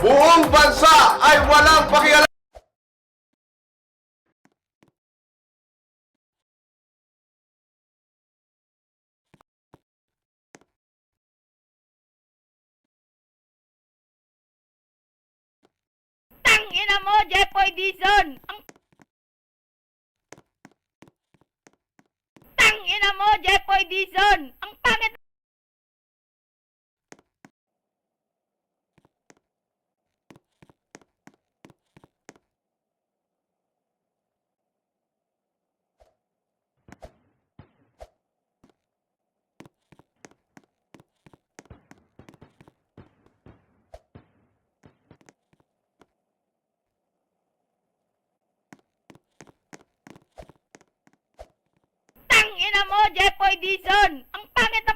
Buong bansa ay walang pakialam. Tangina mo, Jeffoy Dizon! Tangina mo, Jeffoy Dizon! Ang pangit Tangina mo, Jeffoy Dizon! Ang pangit na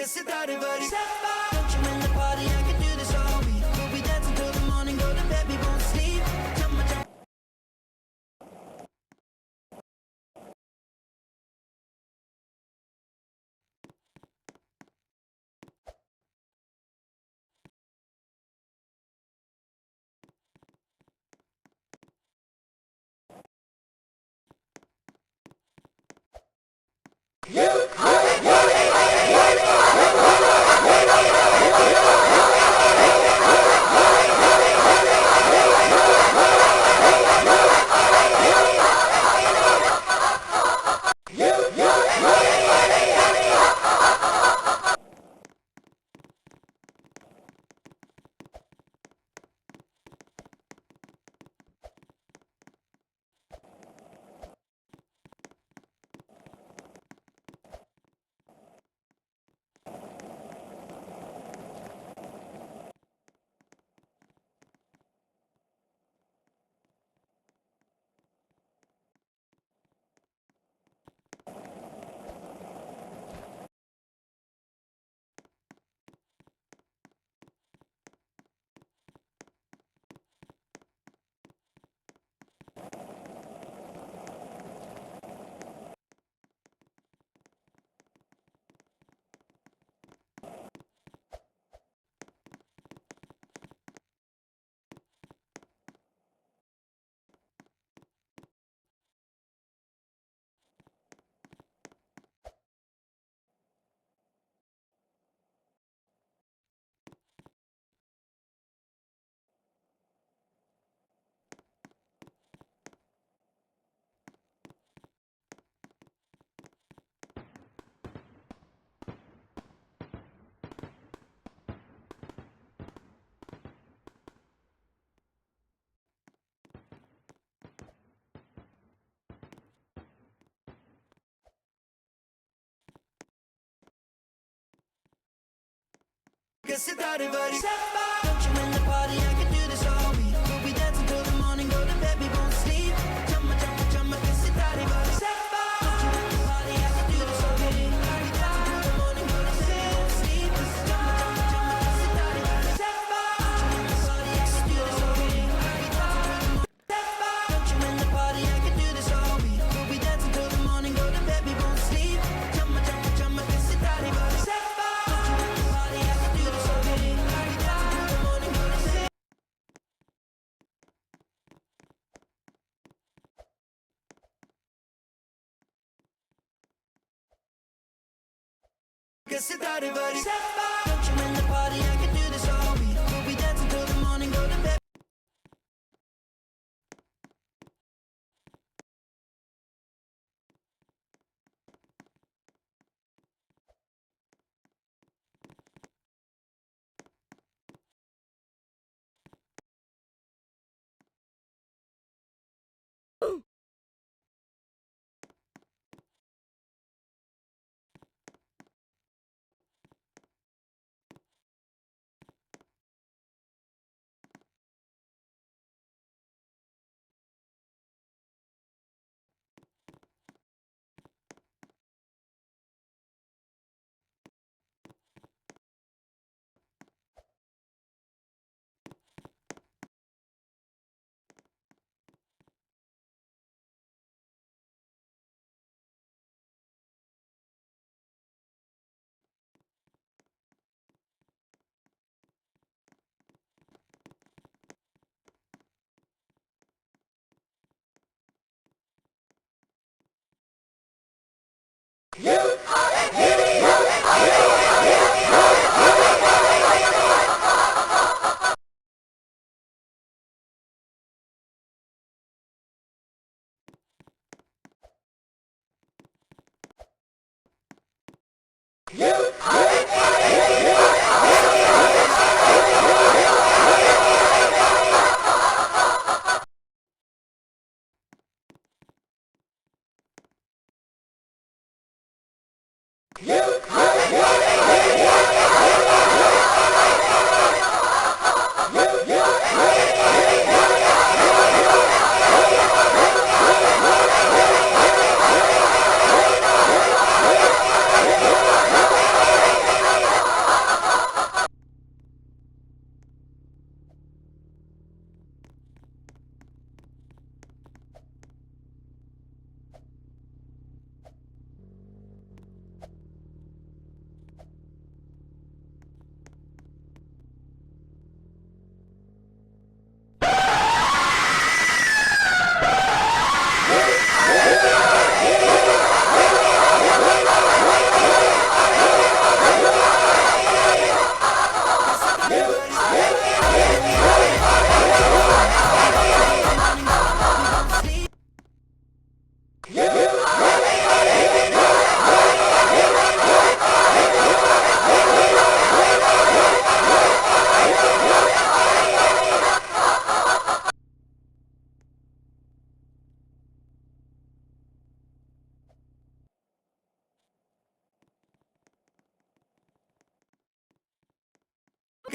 Que se dá de varia. Don't you in the party, I can do this all week. We'll be dancing till the morning, go to bed, we won't sleep. Jump, jump. Que se dá de varia. Don't you in the party, I can do this all week. We'll be dancing till the morning, go to bed, we won't sleep. Jump, jump, jump, que se dá de varia. Don't you in the party, I can do this all week. We'll be dancing till the morning, go to bed, we won't sleep. Jump, jump, jump, que se dá de varia. Don't you in the party, I can do this all week. We'll be dancing till the morning, go to bed, we won't sleep. Jump, jump, jump, que se dá de varia. Que se dá de varia. Don't you in the party, I can do this all week. We'll be dancing till the morning, go to bed.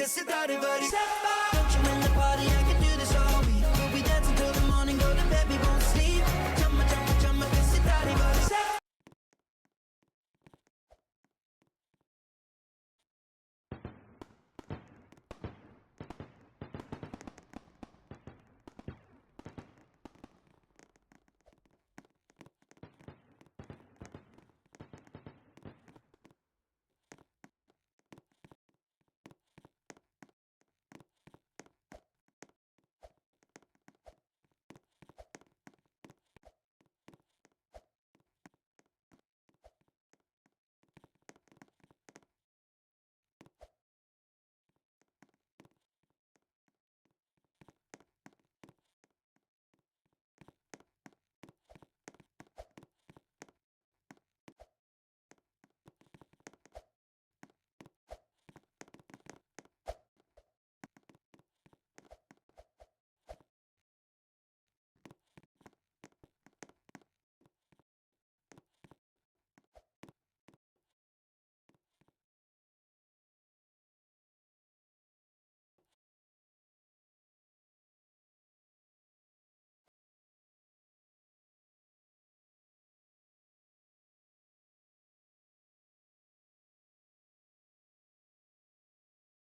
che se dare vari. Don't you in the party,